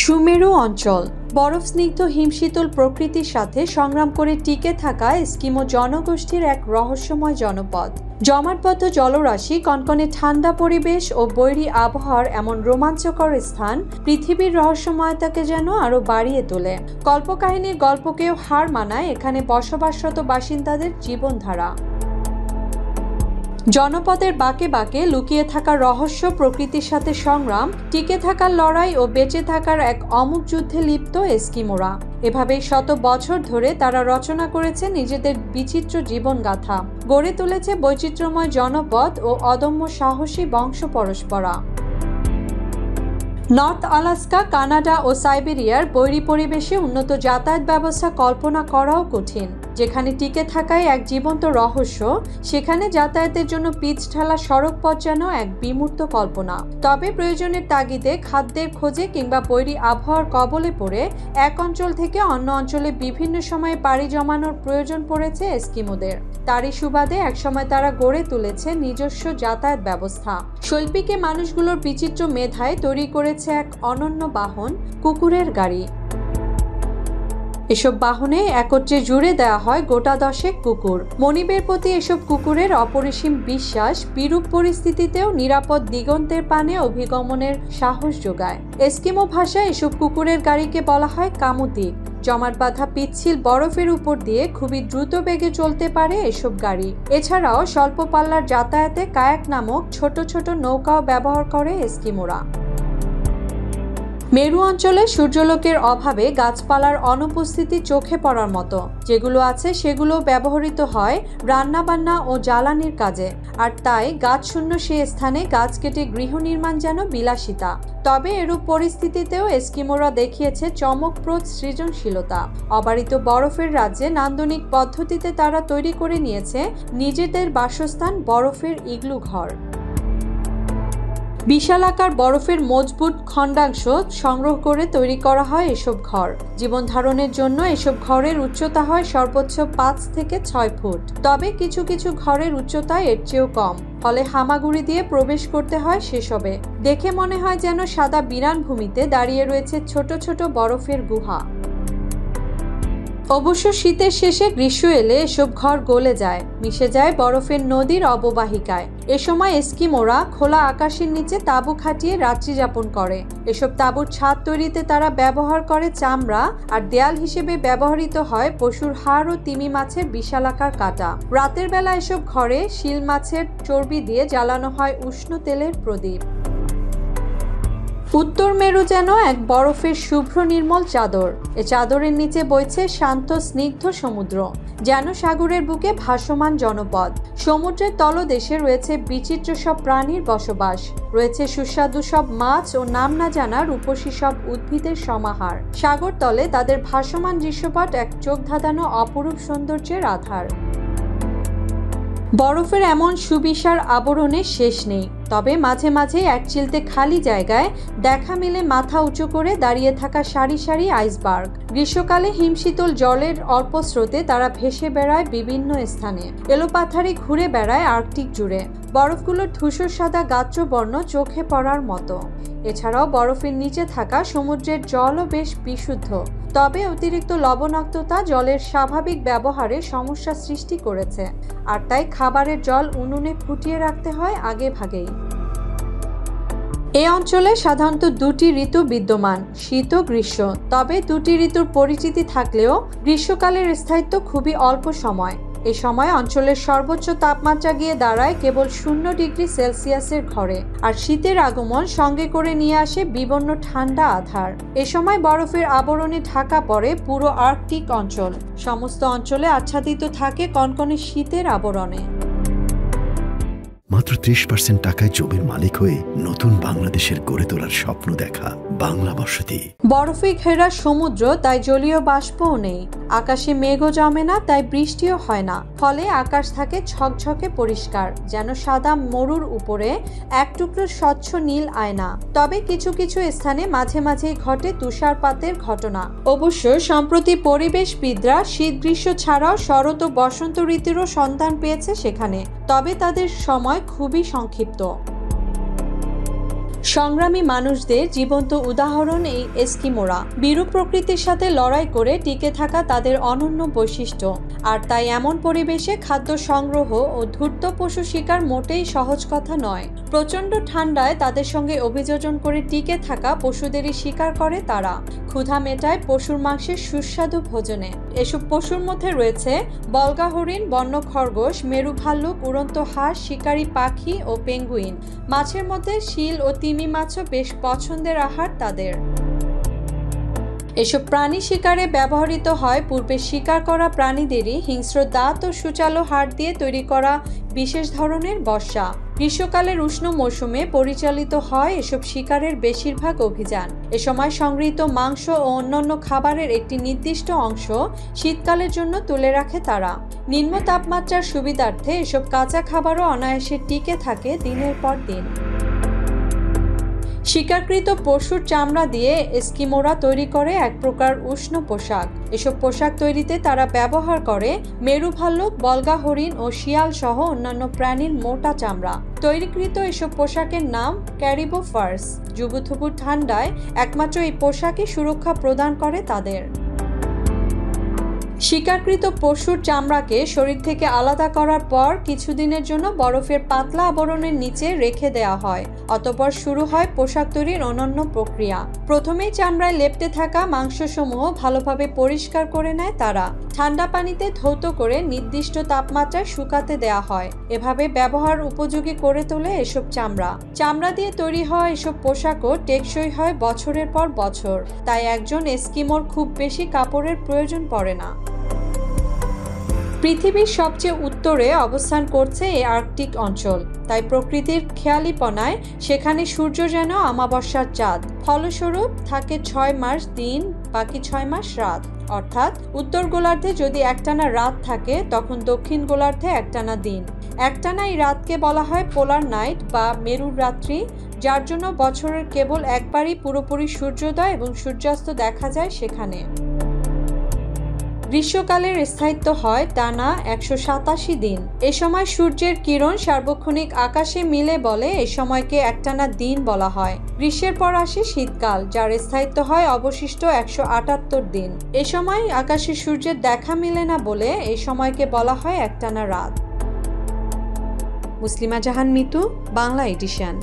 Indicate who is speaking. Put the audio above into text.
Speaker 1: সুমেরু অঞ্চল বরফ স্নিগ্ধ হিমশীতল প্রকৃতির সাথে সংগ্রাম করে টিকে থাকা এস্কিমো জনগোষ্ঠীর এক রহস্যময় জনপদ। জমাটবদ্ধ জলরাশি, কনকনে ঠান্ডা পরিবেশ ও বৈরী আবহাওয়ার এমন রোমাঞ্চকর স্থান পৃথিবীর রহস্যময়তাকে যেন আরো বাড়িয়ে তোলে। কল্পকাহিনীর গল্পকেও হার মানায় এখানে বসবাসরত বাসিন্দাদের জীবনধারা। জনপদের বাঁকে বাঁকে লুকিয়ে থাকা রহস্য, প্রকৃতির সাথে সংগ্রাম, টিকে থাকার লড়াই ও বেঁচে থাকার এক অমুক যুদ্ধে লিপ্ত এস্কিমোরা। এভাবেই শত বছর ধরে তারা রচনা করেছে নিজেদের বিচিত্র জীবনগাথা, গড়ে তুলেছে বৈচিত্র্যময় জনপদ ও অদম্য সাহসী বংশ পরস্পরা। নর্থ আলাস্কা, কানাডা ও সাইবেরিয়ার বৈরী পরিবেশে উন্নত যাতায়াত ব্যবস্থা কল্পনা করাও কঠিন। যেখানে টিকে থাকাই এক জীবন্ত রহস্য, সেখানে যাতায়াতের জন্য পিচ ঢালা সড়ক পথ যেন এক বিমূর্ত কল্পনা। তবে প্রয়োজনের তাগিদে, খাদ্যের খোঁজে কিংবা বৈরী আবহাওয়ার কবলে পড়ে এক অঞ্চল থেকে অন্য অঞ্চলে বিভিন্ন সময়ে পাড়ি জমানোর প্রয়োজন পড়েছে এস্কিমোদের। তারই সুবাদে একসময় তারা গড়ে তুলেছে নিজস্ব যাতায়াত ব্যবস্থা। শৈল্পিকে মানুষগুলোর বিচিত্র মেধায় তৈরি করেছে এক অনন্য বাহন, কুকুরের গাড়ি। এসব বাহনে একত্রে জুড়ে দেওয়া হয় গোটা 10 কুকুর। মনিবের প্রতি এসব কুকুরের অপরিসীম বিশ্বাস বিরূপ পরিস্থিতিতেও নিরাপদ দিগন্তের পানে অভিগমনের সাহস যোগায়। এস্কিমো ভাষায় এসব কুকুরের গাড়িকে বলা হয় কামুতিক। জমাট বাঁধা পিচ্ছিল বরফের উপর দিয়ে খুবই দ্রুত বেগে চলতে পারে এসব গাড়ি। এছাড়াও স্বল্প পাল্লার যাতায়াতে কায়াক নামক ছোট ছোট নৌকাও ব্যবহার করে এস্কিমোরা। মেরু অঞ্চলে সূর্যালোকের অভাবে গাছপালার অনুপস্থিতি চোখে পড়ার মতো। যেগুলো আছে সেগুলো ব্যবহৃত হয় রান্নাবান্না ও জ্বালানির কাজে। আর তাই গাছশূন্য সে স্থানে গাছ কেটে গৃহ নির্মাণ যেন বিলাসিতা। তবে এরূপ পরিস্থিতিতেও এস্কিমোরা দেখিয়েছে চমকপ্রদ সৃজনশীলতা। অবারিত বরফের রাজ্যে নান্দনিক পদ্ধতিতে তারা তৈরি করে নিয়েছে নিজেদের বাসস্থান, বরফের ইগলু ঘর। বিশালাকার বরফের মজবুত খণ্ডাংশ সংগ্রহ করে তৈরি করা হয় এসব ঘর। জীবন ধারণের জন্য এসব ঘরের উচ্চতা হয় সর্বোচ্চ 5 থেকে 6 ফুট। তবে কিছু কিছু ঘরের উচ্চতা এর চেয়েও কম, ফলে হামাগুড়ি দিয়ে প্রবেশ করতে হয় সেসবে। দেখে মনে হয় যেন সাদা বিরান ভূমিতে দাঁড়িয়ে রয়েছে ছোট ছোট বরফের গুহা। অবশ্য শীতের শেষে গ্রীষ্ম এলে এসব ঘর গলে যায়, মিশে যায় বরফের নদীর অববাহিকায়। এ সময় এস্কিমোরা খোলা আকাশের নিচে তাঁবু খাটিয়ে রাত্রি যাপন করে। এসব তাঁবুর ছাদ তৈরিতে তারা ব্যবহার করে চামড়া, আর দেয়াল হিসেবে ব্যবহৃত হয় পশুর হাড় ও তিমি মাছের বিশালাকার কাঁটা। রাতের বেলা এসব ঘরে শিল মাছের চর্বি দিয়ে জ্বালানো হয় উষ্ণ তেলের প্রদীপ। উত্তর মেরু যেন এক বরফের শুভ্র নির্মল চাদর। এ চাদরের নিচে বইছে শান্ত স্নিগ্ধ সমুদ্র, যেন সাগরের বুকে ভাসমান জনপদ। সমুদ্রের তলদেশে রয়েছে বিচিত্র সব প্রাণীর বসবাস, রয়েছে সুস্বাদু সব মাছ ও নাম না জানা রূপসী সব উদ্ভিদের সমাহার। সাগর তলে তাদের ভাসমান দৃশ্যপট এক চোখ ধাঁধানো অপরূপ সৌন্দর্যের আধার। বরফের এমন সুবিশাল আবরণের শেষ নেই। তবে মাঝে মাঝে এক চিলতে খালি জায়গায় দেখা মিলে মাথা উঁচু করে দাঁড়িয়ে থাকা সারি সারি আইসবার্গ। গ্রীষ্মকালে হিমশীতল জলের অল্প স্রোতে তারা ভেসে বেড়ায় বিভিন্ন স্থানে, এলোপাথারি ঘুরে বেড়ায় আর্কটিক জুড়ে। বরফগুলোর ধূসর সাদা গাত্রবর্ণ চোখে পড়ার মতো। এছাড়াও বরফের নিচে থাকা সমুদ্রের জলও বেশ বিশুদ্ধ। তবে অতিরিক্ত লবণাক্ততা জলের স্বাভাবিক ব্যবহারে সমস্যা সৃষ্টি করেছে, আর তাই খাবারের জল উনুনে ফুটিয়ে রাখতে হয় আগে ভাগেই। এই অঞ্চলে সাধারণত 2টি ঋতু বিদ্যমান, শীত ও গ্রীষ্ম। তবে 2টি ঋতুর পরিচিতি থাকলেও গ্রীষ্মকালের স্থায়িত্ব খুবই অল্প সময়। এ সময় অঞ্চলের সর্বোচ্চ তাপমাত্রা গিয়ে দাঁড়ায় কেবল 0 ডিগ্রি সেলসিয়াসের ঘরে। আর শীতের আগমন সঙ্গে করে নিয়ে আসে বিবর্ণ ঠান্ডা আধার। এ সময় বরফের আবরণে ঢাকা পড়ে পুরো আর্কটিক অঞ্চল। সমস্ত অঞ্চলে আচ্ছাদিত থাকে কনকনে শীতের আবরণে।
Speaker 2: মাত্র 30% টাকায় জমির মালিক হয়ে নতুন বাংলাদেশের গড়ে তোলার স্বপ্ন দেখা বাংলা বসতি।
Speaker 1: বরফে ঘেরা সমুদ্র, তাই জলীয় বাষ্পও নেই। আকাশে মেঘও জমে না, তাই বৃষ্টিও হয় না। ফলে আকাশ থাকে ঝকঝকে পরিষ্কার, যেন সাদা মরুর উপরে এক টুকরো স্বচ্ছ নীল আয়না। তবে কিছু কিছু স্থানে মাঝে মাঝেই ঘটে তুষারপাতের ঘটনা। অবশ্য সম্প্রতি পরিবেশবিদরা শীত গ্রীষ্ম ছাড়াও শরৎ ও বসন্ত ঋতুরও সন্ধান পেয়েছে সেখানে। তবে তাদের সময় খুবই সংক্ষিপ্ত। সংগ্রামী মানুষদের জীবন্ত উদাহরণ এই এস্কিমোরা। বিরূপ প্রকৃতির সাথে লড়াই করে টিকে থাকা তাদের অনন্য বৈশিষ্ট্য। আর তাই এমন পরিবেশে খাদ্য সংগ্রহ ও ধূর্ত পশু শিকার মোটেই সহজ কথা নয়। প্রচণ্ড ঠান্ডায় তাদের সঙ্গে অভিযোজন করে টিকে থাকা পশুদেরই শিকার করে তারা। ক্ষুধা মেটায় পশুর মাংসের সুস্বাদু ভোজনে। এসব পশুর মধ্যে রয়েছে বলগা হরিণ, বন্য খরগোশ, মেরু ভাল্লুক, উড়ন্ত হাঁস, শিকারী পাখি ও পেঙ্গুইন। মাছের মধ্যে শিল ও তিমি মাছও বেশ পছন্দের আহার তাদের। এসব প্রাণী শিকারে ব্যবহৃত হয় পূর্বে শিকার করা প্রাণীদেরই হিংস্র দাঁত ও সূচালো হাড় দিয়ে তৈরি করা বিশেষ ধরনের বর্শা। গ্রীষ্মকালের উষ্ণ মৌসুমে পরিচালিত হয় এসব শিকারের বেশিরভাগ অভিযান। এ সময় সংগৃহীত মাংস ও অন্যান্য খাবারের একটি নির্দিষ্ট অংশ শীতকালের জন্য তুলে রাখে তারা। নিম্ন তাপমাত্রার সুবিধার্থে এসব কাঁচা খাবারও অনায়াসে টিকে থাকে দিনের পর দিন। শিকারকৃত পশুর চামড়া দিয়ে এস্কিমোরা তৈরি করে এক প্রকার উষ্ণ পোশাক। এসব পোশাক তৈরিতে তারা ব্যবহার করে মেরু ভাল্লুক, বলগা হরিণ ও শিয়াল সহ অন্যান্য প্রাণীর মোটা চামড়া। তৈরিকৃত এসব পোশাকের নাম ক্যারিবো ফার্স। জুবুথুবু ঠান্ডায় একমাত্র এই পোশাকই সুরক্ষা প্রদান করে তাদের। শিকারকৃত পশুর চামড়াকে শরীর থেকে আলাদা করার পর কিছুদিনের জন্য বরফের পাতলা আবরণের নিচে রেখে দেওয়া হয়। অতঃপর শুরু হয় পোশাক তৈরির অনন্য প্রক্রিয়া। প্রথমেই চামড়ায় লেপ্টে থাকা মাংসসমূহ ভালোভাবে পরিষ্কার করে নেয় তারা। ঠান্ডা পানিতে ধৌত করে নির্দিষ্ট তাপমাত্রায় শুকাতে দেওয়া হয়। এভাবে ব্যবহার উপযোগী করে তোলে এসব চামড়া। চামড়া দিয়ে তৈরি হওয়া এসব পোশাকও টেকসই হয় বছরের পর বছর। তাই একজন এস্কিমোর খুব বেশি কাপড়ের প্রয়োজন পড়ে না। পৃথিবীর সবচেয়ে উত্তরে অবস্থান করছে এই আর্কটিক অঞ্চল। তাই প্রকৃতির খেয়ালিপনায় সেখানে সূর্য যেন আমাবস্যার চাঁদ। ফলস্বরূপ থাকে 6 মাস দিন, বাকি 6 মাস রাত। অর্থাৎ উত্তর গোলার্ধে যদি একটানা রাত থাকে, তখন দক্ষিণ গোলার্ধে একটানা দিন। একটানা এই রাতকে বলা হয় পোলার নাইট বা মেরুর রাত্রি, যার জন্য বছরের কেবল একবারই পুরোপুরি সূর্যোদয় এবং সূর্যাস্ত দেখা যায় সেখানে। গ্রীষ্মকালের স্থায়িত্ব হয় টানা 187 দিন। এ সময় সূর্যের কিরণ সার্বক্ষণিক আকাশে মিলে বলে এ সময়কে একটানা দিন বলা হয়। গ্রীষ্মের পর আসে শীতকাল, যার স্থায়িত্ব হয় অবশিষ্ট 178 দিন। এ সময় আকাশে সূর্যের দেখা মিলে না বলে এই সময়কে বলা হয় একটানা রাত। মুসলিমা জাহান মিতু, বাংলা এডিশন।